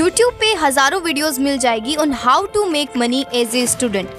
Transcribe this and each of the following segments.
YouTube पे हजारों videos मिल जाएगी on how to make money as a student.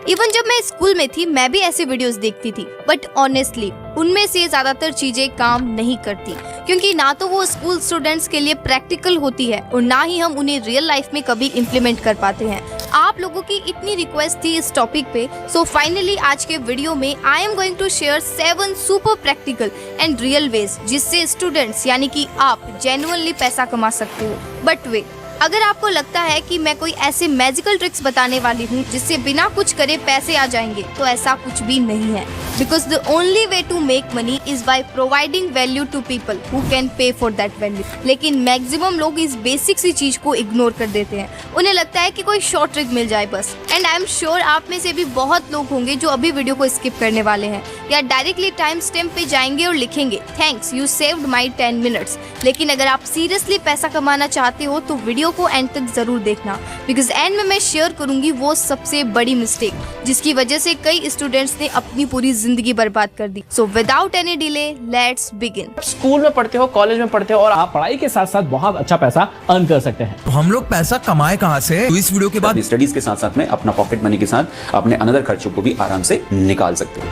Even जब मैं स्कूल में थी मैं भी ऐसे वीडियोस देखती थी, बट ऑनेस्टली उनमें से ज्यादातर चीजें काम नहीं करती, क्योंकि ना तो वो स्कूल स्टूडेंट्स के लिए प्रैक्टिकल होती है और ना ही हम उन्हें रियल लाइफ में कभी इम्प्लीमेंट कर पाते हैं। आप लोगों की इतनी रिक्वेस्ट थी इस टॉपिक पे, सो फाइनली आज के वीडियो में I am going to share 7 super practical and real ways जिससे स्टूडेंट्स यानी कि आप जेन्युइनली पैसा कमा सकते हो। बट वेट, अगर आपको लगता है कि मैं कोई ऐसे मैजिकल ट्रिक्स बताने वाली हूँ जिससे बिना कुछ करे पैसे आ जाएंगे, तो ऐसा कुछ भी नहीं है। Because the only way to make money is by providing value to people who can pay for that value. लेकिन मैक्सिमम लोग इस बेसिक सी चीज को इग्नोर कर देते हैं। उन्हें लगता है कि कोई शॉर्ट ट्रिक मिल जाए बस। एंड आई एम श्योर आप में से भी बहुत लोग होंगे जो अभी वीडियो को स्किप करने वाले हैं या डायरेक्टली टाइम स्टैम्प पे जाएंगे और लिखेंगे thanks you saved my 10 minutes. लेकिन अगर आप सीरियसली पैसा कमाना चाहते हो तो वीडियो को एंड तक जरूर देखना, बिकॉज एंड में मैं शेयर करूंगी वो सबसे बड़ी मिस्टेक जिसकी वजह से कई स्टूडेंट्स ने अपनी पूरी जिंदगी बर्बाद कर दी। So without any delay let's begin. School में पढ़ते हो, कॉलेज में पढ़ते हो और आप पढ़ाई के साथ साथ बहुत अच्छा पैसा अर्न कर सकते हैं। तो हम लोग पैसा कमाए कहाँ से? तो इस वीडियो के बाद स्टडीज के साथ साथ में अपना पॉकेट मनी के साथ अपने अनदर खर्चों को भी आराम से निकाल सकते हो।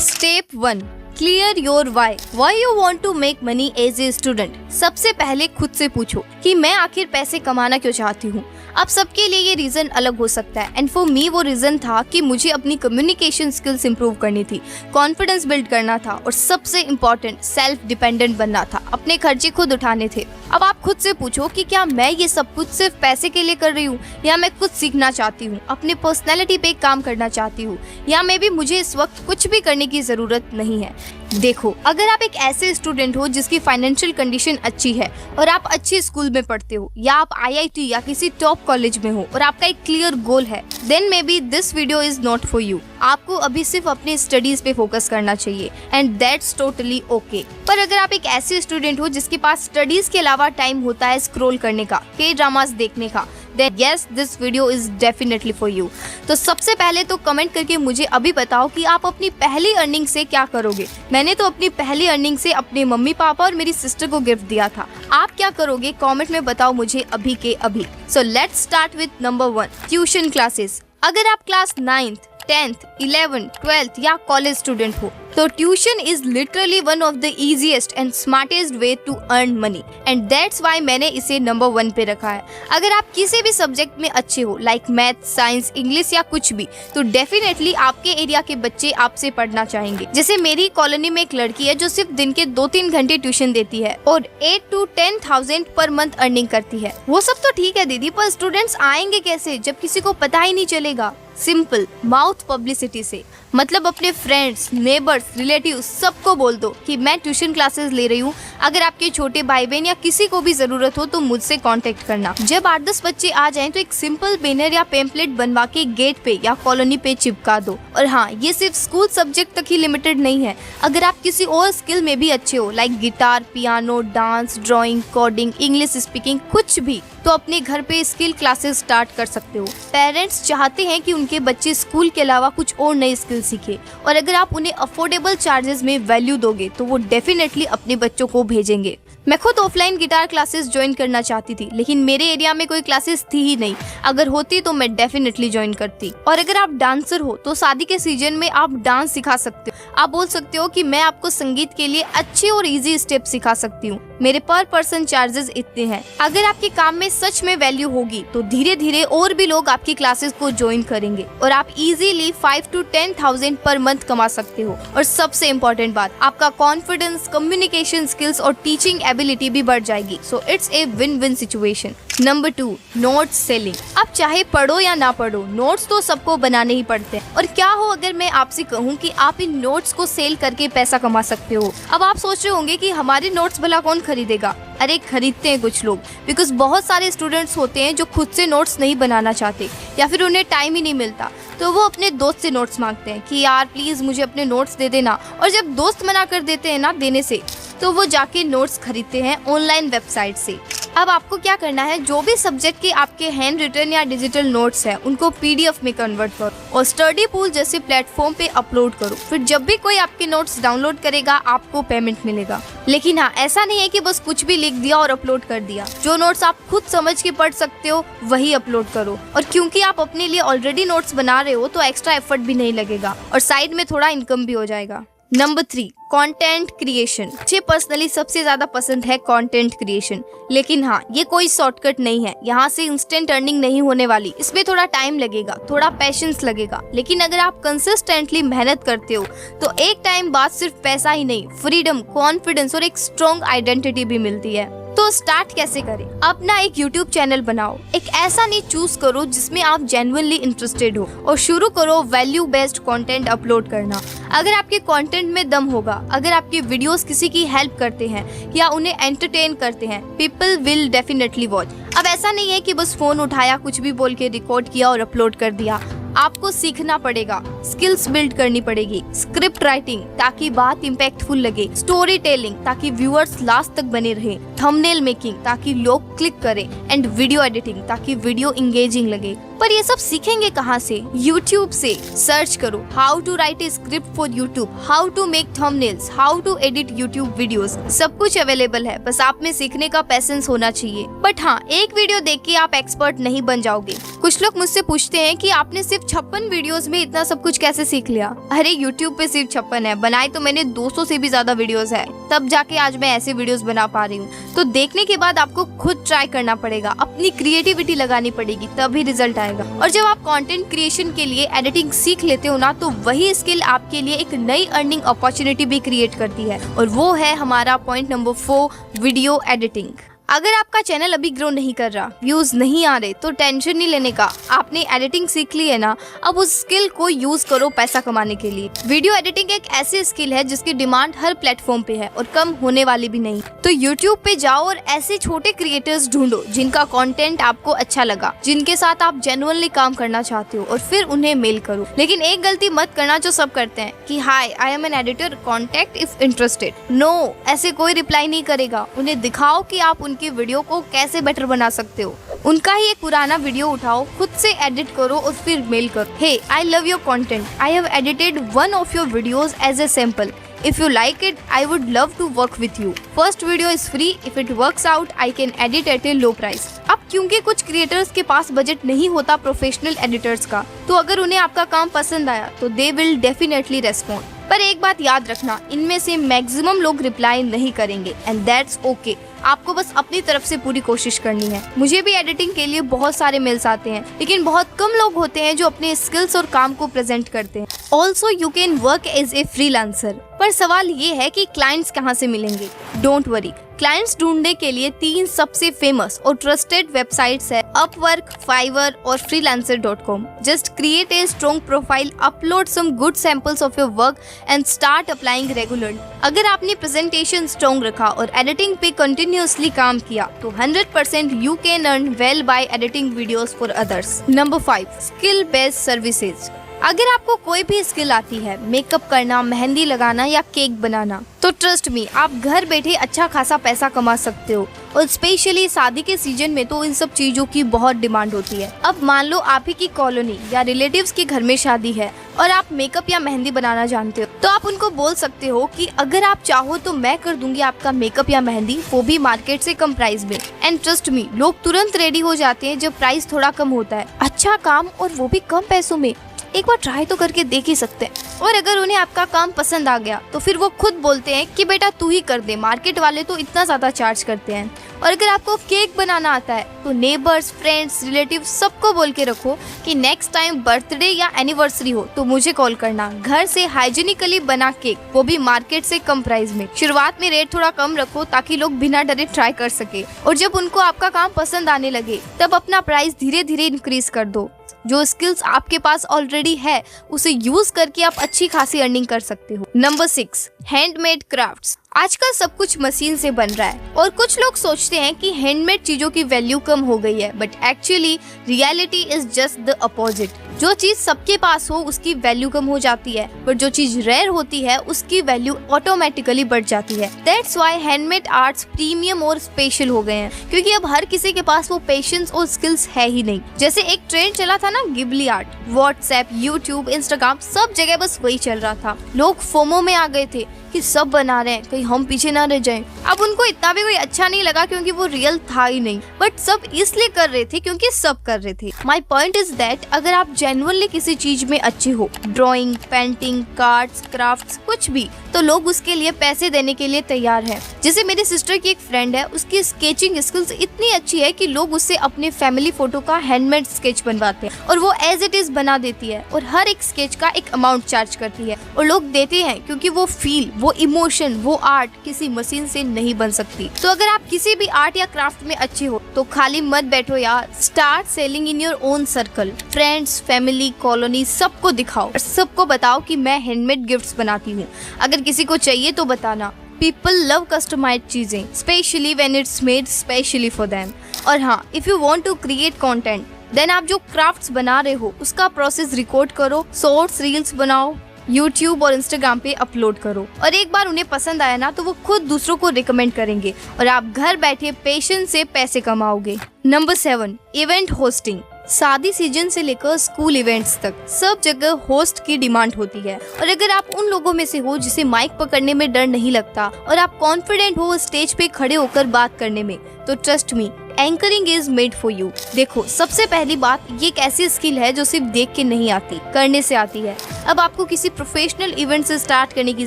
Step 1, clear your why you want to make money as a student. सबसे पहले खुद से पूछो कि मैं आखिर पैसे कमाना क्यों चाहती हूँ। अब सबके लिए ये रीजन अलग हो सकता है, एंड फॉर मी वो रीजन था कि मुझे अपनी कम्युनिकेशन स्किल्स इंप्रूव करनी थी, कॉन्फिडेंस बिल्ड करना था और सबसे इम्पोर्टेंट सेल्फ डिपेंडेंट बनना था, अपने खर्चे खुद उठाने थे। अब आप खुद से पूछो कि क्या मैं ये सब कुछ सिर्फ पैसे के लिए कर रही हूँ या मैं कुछ सीखना चाहती हूँ, अपने पर्सनैलिटी पे काम करना चाहती हूँ, या मे भी मुझे इस वक्त कुछ भी करने की जरूरत नहीं है। देखो, अगर आप एक ऐसे स्टूडेंट हो जिसकी फाइनेंशियल कंडीशन अच्छी है और आप अच्छे स्कूल में पढ़ते हो या आप IIT या किसी टॉप कॉलेज में हो और आपका एक क्लियर गोल है, then maybe this video is not for you. आपको अभी सिर्फ अपने स्टडीज पे फोकस करना चाहिए एंड दैट्स टोटली ओके। पर अगर आप एक ऐसे स्टूडेंट हो जिसके पास स्टडीज के अलावा टाइम होता है स्क्रॉल करने का, के ड्रामास देखने का, then yes this video is definitely for you। तो सबसे पहले तो कमेंट करके मुझे अभी बताओ कि आप अपनी पहली अर्निंग से क्या करोगे। मैंने तो अपनी पहली अर्निंग से अपने मम्मी पापा और मेरी सिस्टर को गिफ्ट दिया था। आप क्या करोगे कमेंट में बताओ मुझे अभी के अभी। So let's start with number 1, tuition classes. अगर आप class 9th 10th 11th 12th या कॉलेज स्टूडेंट हो तो tuition is literally one of the easiest and smartest way to earn money, and that's why मैंने इसे नंबर 1 पे रखा है। अगर आप किसी भी सब्जेक्ट में अच्छे हो, लाइक मैथ, साइंस, इंग्लिश या कुछ भी, तो डेफिनेटली आपके एरिया के बच्चे आपसे पढ़ना चाहेंगे। जैसे मेरी कॉलोनी में एक लड़की है जो सिर्फ दिन के 2-3 घंटे ट्यूशन देती है और 8 to 10,000 पर मंथ अर्निंग करती है। वो सब तो ठीक है दीदी, पर स्टूडेंट्स आएंगे कैसे जब किसी को पता ही नहीं चलेगा? सिंपल, माउथ पब्लिसिटी से। मतलब अपने फ्रेंड्स, नेबर्स, रिलेटिव्स सबको बोल दो कि मैं ट्यूशन क्लासेस ले रही हूँ। अगर आपके छोटे भाई बहन या किसी को भी जरूरत हो तो मुझसे कांटेक्ट करना। जब 8-10 बच्चे आ जाएं तो एक सिंपल बैनर या पेम्पलेट बनवा के गेट पे या कॉलोनी पे चिपका दो। और हाँ, ये सिर्फ स्कूल सब्जेक्ट तक ही लिमिटेड नहीं है। अगर आप किसी और स्किल में भी अच्छे हो, like guitar, piano, dance, drawing, coding, English speaking, कुछ भी, तो अपने घर पे स्किल क्लासेस स्टार्ट कर सकते हो। पेरेंट्स चाहते हैं कि उनके बच्चे स्कूल के अलावा कुछ और नई स्किल सीखे, और अगर आप उन्हें अफोर्डेबल चार्जेस में वैल्यू दोगे तो वो डेफिनेटली अपने बच्चों को भेजेंगे। मैं खुद ऑफलाइन गिटार क्लासेस ज्वाइन करना चाहती थी, लेकिन मेरे एरिया में कोई क्लासेस थी ही नहीं। अगर होती तो मैं डेफिनेटली ज्वाइन करती। और अगर आप डांसर हो तो शादी के सीजन में आप डांस सिखा सकते हो। आप बोल सकते हो कि मैं आपको संगीत के लिए अच्छे और इजी स्टेप सिखा सकती हूँ, मेरे पर पर्सन चार्जेस इतने हैं। अगर आपके काम में सच में वैल्यू होगी तो धीरे धीरे और भी लोग आपकी क्लासेस को ज्वाइन करेंगे और आप इजीली 5 to 10,000 पर मंथ कमा सकते हो। और सबसे इम्पोर्टेंट बात, आपका कॉन्फिडेंस, कम्युनिकेशन स्किल्स और टीचिंग एबिलिटी भी बढ़ जाएगी। So it's a win win situation. Number 2, notes selling. अब चाहे पढ़ो या ना पढ़ो, नोट्स तो सबको बनाने ही पड़ते हैं। और क्या हो अगर मैं आपसे कहूँ कि आप इन नोट्स को सेल करके पैसा कमा सकते हो। अब आप सोच रहे होंगे कि हमारे नोट्स भला कौन खरीदेगा? अरे खरीदते हैं कुछ लोग, बिकॉज बहुत सारे स्टूडेंट्स होते हैं जो खुद से नोट्स नहीं बनाना चाहते या फिर उन्हें टाइम ही नहीं मिलता, तो वो अपने दोस्त से नोट्स मांगते हैं कि यार प्लीज मुझे अपने नोट्स दे देना। और जब दोस्त मना कर देते हैं ना देने से, तो वो जाके नोट्स खरीदते हैं ऑनलाइन वेबसाइट से। अब आपको क्या करना है, जो भी सब्जेक्ट के आपके हैंड रिटन या डिजिटल नोट्स है उनको PDF में कन्वर्ट करो और स्टडी पूल जैसे प्लेटफॉर्म पे अपलोड करो। फिर जब भी कोई आपके नोट्स डाउनलोड करेगा आपको पेमेंट मिलेगा। लेकिन हाँ, ऐसा नहीं है कि बस कुछ भी लिख दिया और अपलोड कर दिया। जो नोट्स आप खुद समझ के पढ़ सकते हो वही अपलोड करो। और क्योंकि आप अपने लिए ऑलरेडी नोट्स बना रहे हो तो एक्स्ट्रा एफर्ट भी नहीं लगेगा और साइड में थोड़ा इनकम भी हो जाएगा। Number 3, content creation. मुझे पर्सनली सबसे ज्यादा पसंद है कंटेंट क्रिएशन। लेकिन हाँ, ये कोई शॉर्टकट नहीं है। यहाँ से इंस्टेंट अर्निंग नहीं होने वाली। इसमें थोड़ा टाइम लगेगा, थोड़ा पेशेंस लगेगा। लेकिन अगर आप कंसिस्टेंटली मेहनत करते हो तो एक टाइम बाद सिर्फ पैसा ही नहीं, फ्रीडम, कॉन्फिडेंस और एक स्ट्रॉन्ग आइडेंटिटी भी मिलती है। तो स्टार्ट कैसे करें? अपना एक YouTube चैनल बनाओ। एक ऐसा नीच चूज करो जिसमें आप जेन्युइनली इंटरेस्टेड हो और शुरू करो वैल्यू बेस्ड कंटेंट अपलोड करना। अगर आपके कंटेंट में दम होगा, अगर आपके वीडियोस किसी की हेल्प करते हैं या उन्हें एंटरटेन करते हैं, पीपल विल डेफिनेटली वॉच। अब ऐसा नहीं है कि बस फोन उठाया, कुछ भी बोल के रिकॉर्ड किया और अपलोड कर दिया। आपको सीखना पड़ेगा, स्किल्स बिल्ड करनी पड़ेगी, स्क्रिप्ट राइटिंग ताकि बात इम्पैक्टफुल लगे, स्टोरी टेलिंग ताकि व्यूअर्स लास्ट तक बने रहे, थंबनेल मेकिंग ताकि लोग क्लिक करें एंड वीडियो एडिटिंग ताकि वीडियो इंगेजिंग लगे। पर ये सब सीखेंगे कहाँ से? YouTube से सर्च करो how to write a script for YouTube, how to make thumbnails, how to edit YouTube videos. सब कुछ अवेलेबल है, बस आप में सीखने का पैसेंस होना चाहिए। बट हाँ, एक वीडियो देख के आप एक्सपर्ट नहीं बन जाओगे। कुछ लोग मुझसे पूछते हैं कि आपने सिर्फ 56 वीडियोस में इतना सब कुछ कैसे सीख लिया? अरे YouTube पे सिर्फ 56 है, बनाए तो मैंने 200 से भी ज्यादा वीडियोस है, तब जाके आज मैं ऐसे वीडियोस बना पा रही हूँ। तो देखने के बाद आपको खुद ट्राई करना पड़ेगा, अपनी क्रिएटिविटी लगानी पड़ेगी, तभी रिजल्ट आएगा। और जब आप कंटेंट क्रिएशन के लिए एडिटिंग सीख लेते हो ना, तो वही स्किल आपके लिए एक नई अर्निंग अपॉर्चुनिटी भी क्रिएट करती है। और वो है हमारा पॉइंट नंबर 4, वीडियो एडिटिंग। अगर आपका चैनल अभी ग्रो नहीं कर रहा, व्यूज नहीं आ रहे, तो टेंशन नहीं लेने का। आपने एडिटिंग सीख ली है ना, अब उस स्किल को यूज करो पैसा कमाने के लिए। वीडियो एडिटिंग एक ऐसी स्किल है जिसकी डिमांड हर प्लेटफॉर्म पे है और कम होने वाली भी नहीं। तो यूट्यूब पे जाओ और ऐसे छोटे क्रिएटर्स ढूंढो जिनका कंटेंट आपको अच्छा लगा, जिनके साथ आप जेन्युइनली काम करना चाहते हो, और फिर उन्हें मेल करो। लेकिन एक गलती मत करना जो सब करते हैं कि hi I am an editor, contact if interested. No, ऐसे कोई रिप्लाई नहीं करेगा। उन्हें दिखाओ कि आप उनकी वीडियो को कैसे बेटर बना सकते हो। उनका ही एक पुराना वीडियो उठाओ, खुद से एडिट करो और फिर मेल करो। Hey, I love your content, I have edited one of your videos as a sample. If you like it, I would love to work with you. First video is free. If it works out, I can edit at a low price. अब क्योंकि कुछ creators के पास budget नहीं होता professional editors का, तो अगर उन्हें आपका काम पसंद आया तो दे विल डेफिनेटली रेस्पॉन्ड। पर एक बात याद रखना, इनमें से मैक्सिमम लोग रिप्लाई नहीं करेंगे एंड दैट्स ओके। आपको बस अपनी तरफ से पूरी कोशिश करनी है। मुझे भी एडिटिंग के लिए बहुत सारे मेल्स आते हैं, लेकिन बहुत कम लोग होते हैं जो अपने स्किल्स और काम को प्रेजेंट करते हैं। Also you can work as a freelancer. पर सवाल ये है कि क्लाइंट्स कहाँ से मिलेंगे? डोंट वरी, क्लाइंट्स ढूंढने के लिए 3 सबसे फेमस और ट्रस्टेड वेबसाइट्स है, अपवर्क, फाइवर और freelancer.com। Just create a strong profile, upload some good samples of your work and start applying regularly. अगर आपने प्रेजेंटेशन स्ट्रॉन्ग रखा और एडिटिंग पे कंटिन्यूअसली काम किया तो 100% you can earn well by editing videos for others. Number 5, skill based services. अगर आपको कोई भी स्किल आती है, मेकअप करना, मेहंदी लगाना या केक बनाना, तो ट्रस्ट मी, आप घर बैठे अच्छा खासा पैसा कमा सकते हो। और स्पेशली शादी के सीजन में तो इन सब चीजों की बहुत डिमांड होती है। अब मान लो आप ही की कॉलोनी या रिलेटिव्स के घर में शादी है और आप मेकअप या मेहंदी बनाना जानते हो, तो आप उनको बोल सकते हो कि अगर आप चाहो तो मैं कर दूंगी आपका मेकअप या मेहंदी, वो भी मार्केट से कम प्राइस में। एंड ट्रस्ट मी, लोग तुरंत रेडी हो जाते हैं जब प्राइस थोड़ा कम होता है। अच्छा काम और वो भी कम पैसों में, एक बार ट्राई तो करके देख ही सकते हैं। और अगर उन्हें आपका काम पसंद आ गया तो फिर वो खुद बोलते हैं कि बेटा तू ही कर दे, मार्केट वाले तो इतना ज्यादा चार्ज करते हैं। और अगर आपको केक बनाना आता है तो नेबर्स, फ्रेंड्स, रिलेटिव सबको बोल के रखो कि नेक्स्ट टाइम बर्थडे या एनिवर्सरी हो तो मुझे कॉल करना। घर से हाइजीनिकली बना केक, वो भी मार्केट से कम प्राइस में। शुरुआत में रेट थोड़ा कम रखो ताकि लोग बिना डरे ट्राई कर सके, और जब उनको आपका काम पसंद आने लगे तब अपना प्राइस धीरे धीरे इंक्रीज कर दो। जो स्किल्स आपके पास ऑलरेडी है उसे यूज करके आप अच्छी खासी अर्निंग कर सकते हो। Number 6, handmade crafts. आजकल सब कुछ मशीन से बन रहा है और कुछ लोग सोचते हैं कि हैंडमेड चीजों की वैल्यू कम हो गई है, but actually reality is just the opposite. जो चीज सबके पास हो उसकी वैल्यू कम हो जाती है, पर जो चीज रेयर होती है उसकी वैल्यू ऑटोमेटिकली बढ़ जाती है। That's why handmade arts premium और स्पेशल हो गए हैं, क्योंकि अब हर किसी के पास वो पेशेंस और स्किल्स है ही नहीं। जैसे एक ट्रेंड चला था ना Ghibli art, WhatsApp, YouTube, Instagram सब जगह बस वही चल रहा था। लोग फोमो में आ गए थे कि सब बना रहे हैं, कहीं हम पीछे ना रह जाएं। अब उनको इतना भी कोई अच्छा नहीं लगा क्योंकि वो रियल था ही नहीं, बट सब इसलिए कर रहे थे क्योंकि सब कर रहे थे। माय पॉइंट इज दैट अगर आप जेन्युइनली किसी चीज में अच्छे हो, ड्राइंग, पेंटिंग, कार्ड्स, क्राफ्ट्स, कुछ भी, तो लोग उसके लिए पैसे देने के लिए तैयार हैं। जैसे मेरी सिस्टर की एक फ्रेंड है, उसकी स्केचिंग स्किल्स इतनी अच्छी है कि लोग उससे अपने फैमिली फोटो का हैंडमेड स्केच बनवाते हैं और वो एज इट इज बना देती है और हर एक स्केच का एक अमाउंट चार्ज करती है और लोग देते हैं क्योंकि वो फील, वो इमोशन, वो आर्ट किसी मशीन से नहीं बन सकती। तो अगर आप किसी भी आर्ट या क्राफ्ट में अच्छे हो तो खाली मत बैठो यार, start selling in your own circle, friends, family, colony, सबको दिखाओ और सबको बताओ कि मैं हैंडमेड गिफ्ट्स बनाती हूँ। अगर किसी को चाहिए तो बताना। People love customized चीजें, specially when it's made specially for them। और हाँ, if you want to create content, then आप जो क्राफ्ट्स बना रहे हो उसका प्रोसेस रिकॉर्ड करो, शॉर्ट्स, रील्स बनाओ, YouTube और Instagram पे अपलोड करो और एक बार उन्हें पसंद आया ना तो वो खुद दूसरों को रिकमेंड करेंगे और आप घर बैठे पेशेंस से पैसे कमाओगे। Number 7, event hosting. शादी सीजन से लेकर स्कूल इवेंट्स तक सब जगह होस्ट की डिमांड होती है और अगर आप उन लोगों में से हो जिसे माइक पकड़ने में डर नहीं लगता और आप कॉन्फिडेंट हो स्टेज पे खड़े होकर बात करने में, तो trust me, anchoring is made for you. देखो, सबसे पहली बात, ये एक ऐसी स्किल है जो सिर्फ देख के नहीं आती, करने से आती है। अब आपको किसी प्रोफेशनल इवेंट से स्टार्ट करने की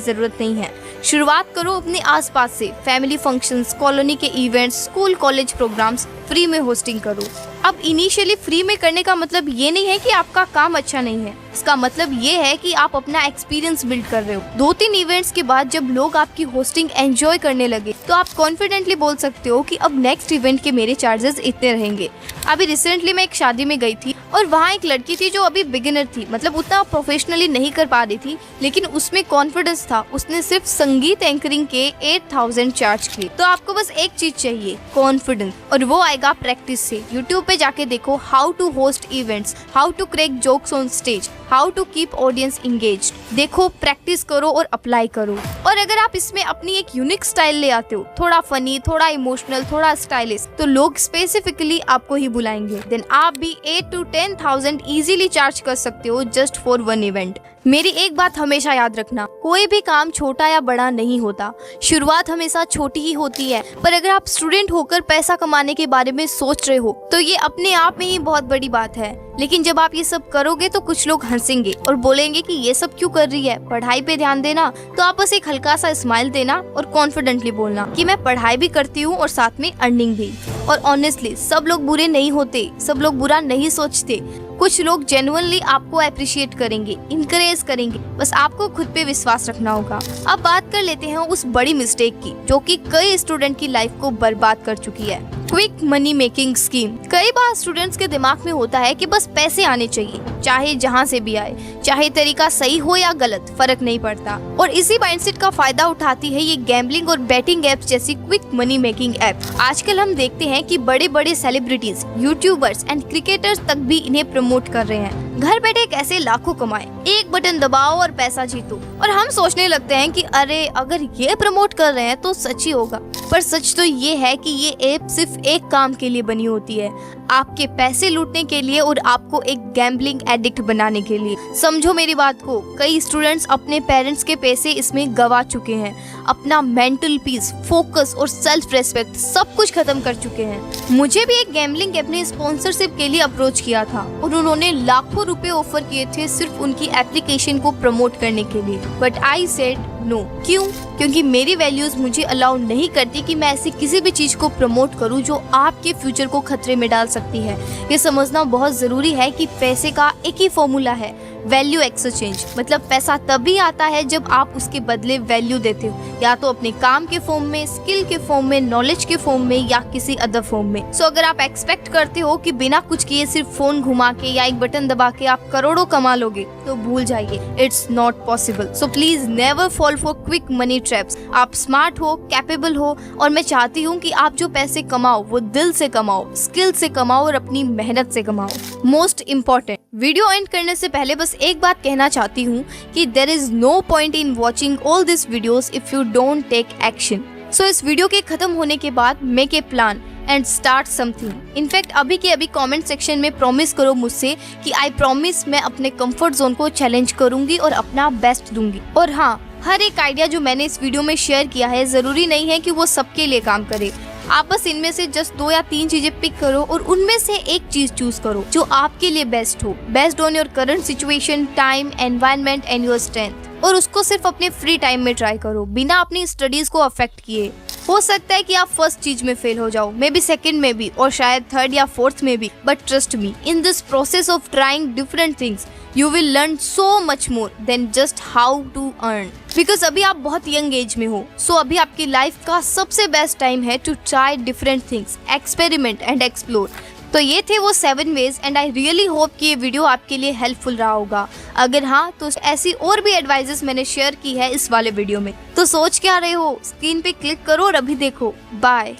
जरूरत नहीं है। शुरुआत करो अपने आसपास से, फैमिली फंक्शंस, कॉलोनी के events, school college programs free में होस्टिंग करो। अब इनिशियली फ्री में करने का मतलब ये नहीं है कि आपका काम अच्छा नहीं है, इसका मतलब ये है कि आप अपना एक्सपीरियंस बिल्ड कर रहे हो। 2-3 इवेंट्स के बाद जब लोग आपकी होस्टिंग एंजॉय करने लगे तो आप कॉन्फिडेंटली बोल सकते हो कि अब नेक्स्ट इवेंट के मेरे चार्जेस इतने रहेंगे। अभी रिसेंटली मैं एक शादी में गई थी और वहाँ एक लड़की थी जो अभी बिगिनर थी, मतलब उतना प्रोफेशनली नहीं कर पा रही थी, लेकिन उसमें कॉन्फिडेंस था। उसने सिर्फ संगीत एंकरिंग के 8,000 चार्ज किए। तो आपको बस एक चीज चाहिए, कॉन्फिडेंस, और वो आएगा प्रैक्टिस से। यूट्यूब पे जाके देखो how to host events, how to crack jokes on stage, how to keep audience engaged. देखो, प्रैक्टिस करो और अप्लाई करो। और अगर आप इसमें अपनी एक यूनिक स्टाइल ले आते हो, थोड़ा फनी, थोड़ा इमोशनल, थोड़ा स्टाइलिश, तो लोग स्पेसिफिकली आपको ही बुलाएंगे। देन आप भी 8 to 10,000 इजीली चार्ज कर सकते हो जस्ट फॉर वन इवेंट। मेरी एक बात हमेशा याद रखना, कोई भी काम छोटा या बड़ा नहीं होता, शुरुआत हमेशा छोटी ही होती है। पर अगर आप स्टूडेंट होकर पैसा कमाने के बारे में सोच रहे हो तो ये अपने आप में ही बहुत बड़ी बात है। लेकिन जब आप ये सब करोगे तो कुछ लोग हंसेंगे और बोलेंगे कि ये सब क्यों कर रही है, पढ़ाई पे ध्यान देना। तो आप बस एक हल्का सा स्माइल देना और कॉन्फिडेंटली बोलना कि मैं पढ़ाई भी करती हूँ और साथ में अर्निंग भी। और ऑनेस्टली, सब लोग बुरे नहीं होते, सब लोग बुरा नहीं सोचते। कुछ लोग जेन्युइनली आपको अप्रिशिएट करेंगे, इनकरेज करेंगे, बस आपको खुद पे विश्वास रखना होगा। अब बात कर लेते हैं उस बड़ी मिस्टेक की जो कि कई स्टूडेंट की लाइफ को बर्बाद कर चुकी है, क्विक मनी मेकिंग स्कीम। कई बार स्टूडेंट्स के दिमाग में होता है कि बस पैसे आने चाहिए, चाहे जहाँ से भी आए, चाहे तरीका सही हो या गलत, फर्क नहीं पड़ता। और इसी माइंडसेट का फायदा उठाती है ये गैम्बलिंग और बेटिंग एप्स जैसी क्विक मनी मेकिंग ऐप। आजकल हम देखते हैं कि बड़े बड़े सेलिब्रिटीज, यूट्यूबर्स एंड क्रिकेटर्स तक भी इन्हें प्रमोट कर रहे हैं। घर बैठे कैसे लाखों कमाएं, एक बटन दबाओ और पैसा जीतो। और हम सोचने लगते हैं कि अरे अगर ये प्रमोट कर रहे हैं तो सच ही होगा। पर सच तो ये है कि ये ऐप सिर्फ एक काम के लिए बनी होती है, आपके पैसे लूटने के लिए और आपको एक गैम्बलिंग एडिक्ट बनाने के लिए। समझो मेरी बात को, कई स्टूडेंट्स अपने पेरेंट्स के पैसे इसमें गवा चुके हैं, अपना मेंटल पीस, फोकस और सेल्फ रेस्पेक्ट सब कुछ खत्म कर चुके हैं। मुझे भी एक गैम्बलिंग ऐप ने स्पॉन्सरशिप के लिए अप्रोच किया था और उन्होंने लाखों रुपए ऑफर किए थे सिर्फ उनकी एप्लीकेशन को प्रमोट करने के लिए। But I said no. क्यों? क्योंकि मेरी वैल्यूज मुझे अलाउ नहीं करती कि मैं ऐसी किसी भी चीज को प्रमोट करूं जो आपके फ्यूचर को खतरे में डाल सकती है। ये समझना बहुत जरूरी है कि पैसे का एक ही फॉर्मूला है, वैल्यू एक्सचेंज। मतलब पैसा तभी आता है जब आप उसके बदले वैल्यू देते हो, या तो अपने काम के फॉर्म में, स्किल के फॉर्म में, नॉलेज के फॉर्म में या किसी अदर फॉर्म में। सो अगर आप एक्सपेक्ट करते हो कि बिना कुछ किए सिर्फ फोन घुमा के या एक बटन दबा के आप करोड़ों कमा लोगे, तो भूल जाइए, it's not possible. So please never fall for quick money traps. आप स्मार्ट हो, कैपेबल हो और मैं चाहती हूँ कि आप जो पैसे कमाओ वो दिल से कमाओ, स्किल से कमाओ और अपनी मेहनत से कमाओ। मोस्ट इम्पोर्टेंट, वीडियो एंड करने से पहले बस एक बात कहना चाहती हूँ कि there is no point in watching all this videos if you don't take action. So इस वीडियो के खत्म होने के बाद make a plan and start something. In fact अभी के अभी कमेंट सेक्शन में प्रॉमिस करो मुझसे कि आई प्रॉमिस मैं अपने कंफर्ट जोन को चैलेंज करूंगी और अपना बेस्ट दूंगी। और हाँ, हर एक आइडिया जो मैंने इस वीडियो में शेयर किया है जरूरी नहीं है कि वो सबके लिए काम करे। आप बस इनमें से जस्ट 2 या 3 चीजें पिक करो और उनमें से एक चीज चूज करो जो आपके लिए बेस्ट हो, based on your current situation, time, environment and your strength. और उसको सिर्फ अपने फ्री टाइम में ट्राई करो, बिना अपनी स्टडीज को अफेक्ट किए। हो सकता है कि आप फर्स्ट चीज में फेल हो जाओ, मे बी सेकंड में भी और शायद थर्ड या फोर्थ में भी, but trust me, in this process of trying different things you will learn so much more than just how to earn. Because अभी आप बहुत यंग एज में हो, सो अभी आपकी लाइफ का सबसे बेस्ट टाइम है to try different things, experiment and explore. तो ये थे वो 7 ways and I really hope कि ये वीडियो आपके लिए हेल्पफुल रहा होगा। अगर हाँ, तो ऐसी और भी एडवाइजेस मैंने शेयर की है इस वाले वीडियो में। तो सोच क्या रहे हो, स्क्रीन पे क्लिक करो और अभी देखो। बाय।